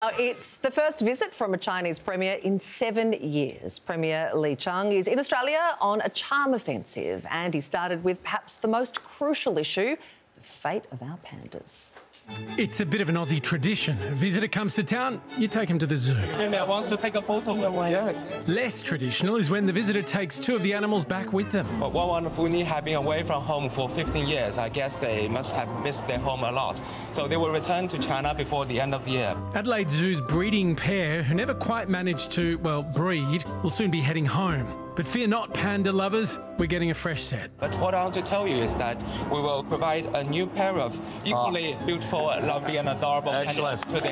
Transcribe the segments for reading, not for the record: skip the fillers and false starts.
It's the first visit from a Chinese premier in 7 years. Premier Li Qiang is in Australia on a charm offensive, and he started with perhaps the most crucial issue, the fate of our pandas. It's a bit of an Aussie tradition. A visitor comes to town, you take him to the zoo. Premier wants to take a photo. Yes. Less traditional is when the visitor takes two of the animals back with them. Wawan and Funi have been away from home for 15 years. I guess they must have missed their home a lot. So they will return to China before the end of the year. Adelaide Zoo's breeding pair, who never quite managed to, well, breed, will soon be heading home. But fear not, panda lovers, we're getting a fresh set. But what I want to tell you is that we will provide a new pair of equally beautiful, lovely and adorable pandas to the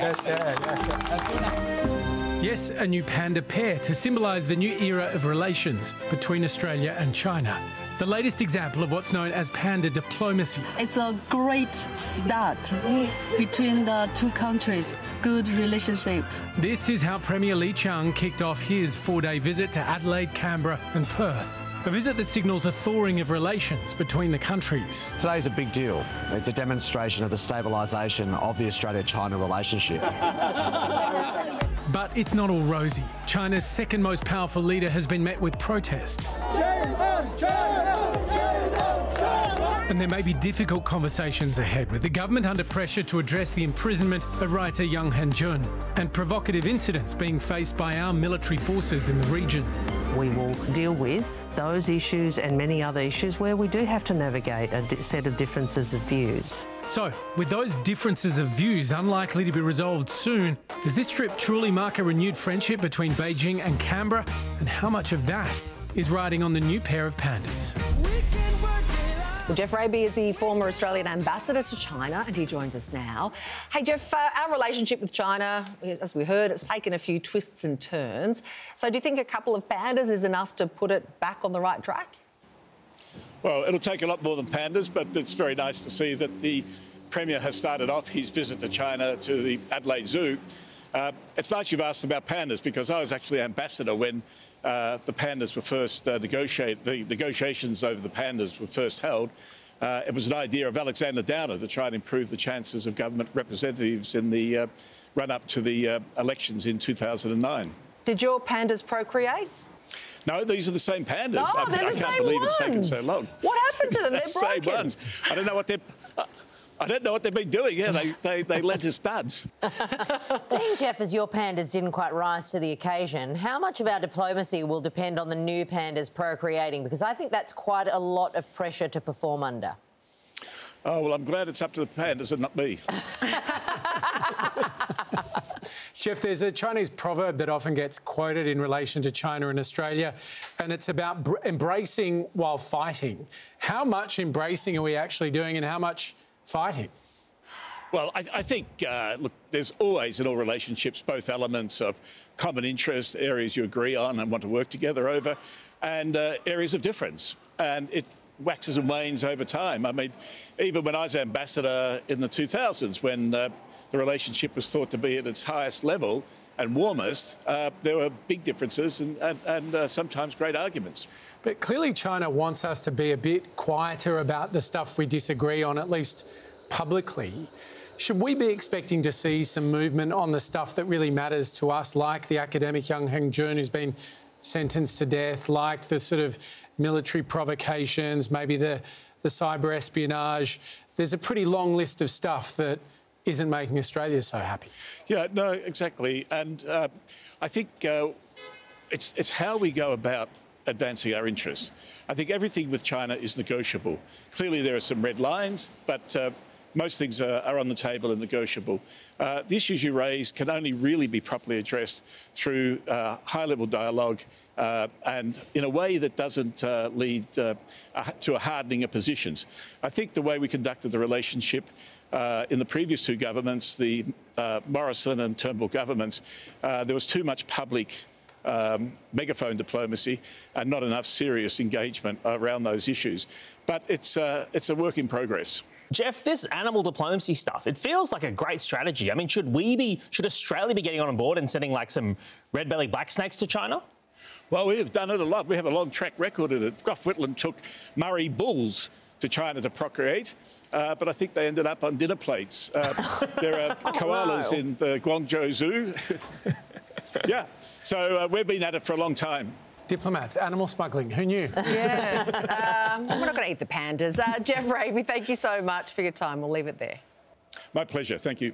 Yes, a new panda pair to symbolise the new era of relations between Australia and China. The latest example of what's known as panda diplomacy. It's a great start between the two countries. Good relationship. This is how Premier Li Qiang kicked off his 4-day visit to Adelaide, Canberra and Perth. A visit that signals a thawing of relations between the countries. Today's a big deal. It's a demonstration of the stabilisation of the Australia-China relationship. But it's not all rosy. China's second most powerful leader has been met with protests. And there may be difficult conversations ahead, with the government under pressure to address the imprisonment of writer Yang Hengjun and provocative incidents being faced by our military forces in the region. We will deal with those issues and many other issues where we do have to navigate a set of differences of views. So, with those differences of views unlikely to be resolved soon, does this trip truly mark a renewed friendship between Beijing and Canberra? And how much of that is riding on the new pair of pandas? Well, Geoff Raby is the former Australian ambassador to China, and he joins us now. Hey, Geoff, our relationship with China, as we heard, it's taken a few twists and turns. So do you think a couple of pandas is enough to put it back on the right track? Well, it'll take a lot more than pandas, but it's very nice to see that the Premier has started off his visit to China to the Adelaide Zoo. It's nice you've asked about pandas, because I was actually ambassador when the pandas were first the negotiations over the pandas were first held. It was an idea of Alexander Downer to try and improve the chances of government representatives in the run-up to the elections in 2009. Did your pandas procreate? No, these are the same pandas. Oh, they're the same can't believe ones. it's taken so long. What happened to them? They're broken. Same ones. I don't know what they've been doing. Yeah, they led to studs. Seeing, Geoff, as your pandas didn't quite rise to the occasion, how much of our diplomacy will depend on the new pandas procreating? Because I think that's quite a lot of pressure to perform under. Oh, well, I'm glad it's up to the pandas and not me. Geoff, there's a Chinese proverb that often gets quoted in relation to China and Australia, and it's about embracing while fighting. How much embracing are we actually doing, and how much fighting? Well, I think, look, there's always in all relationships both elements of common interest, areas you agree on and want to work together over, and areas of difference. And it waxes and wanes over time. I mean, even when I was ambassador in the 2000s, when the relationship was thought to be at its highest level and warmest, there were big differences and sometimes great arguments. But clearly China wants us to be a bit quieter about the stuff we disagree on, at least publicly. Should we be expecting to see some movement on the stuff that really matters to us, like the academic Yang Hengjun who's been sentenced to death, like the sort of military provocations, maybe the cyber espionage? There's a pretty long list of stuff that isn't making Australia so happy. Yeah, no, exactly. And I think it's how we go about advancing our interests. I think everything with China is negotiable. Clearly there are some red lines, but most things are on the table and negotiable. The issues you raise can only really be properly addressed through high-level dialogue and in a way that doesn't lead to a hardening of positions. I think the way we conducted the relationship in the previous two governments, the Morrison and Turnbull governments, there was too much public megaphone diplomacy and not enough serious engagement around those issues. But it's a work in progress. Geoff, this animal diplomacy stuff, it feels like a great strategy. I mean, should Australia be getting on board and sending like some red-bellied black snakes to China? Well, we have done it a lot. We have a long track record of it. Gough Whitlam took Murray bulls to China to procreate, but I think they ended up on dinner plates. There are koalas in the Guangzhou Zoo. Yeah, so we've been at it for a long time. Diplomats, animal smuggling, who knew? Yeah. We're not going to eat the pandas. Geoff Raby, thank you so much for your time. We'll leave it there. My pleasure. Thank you.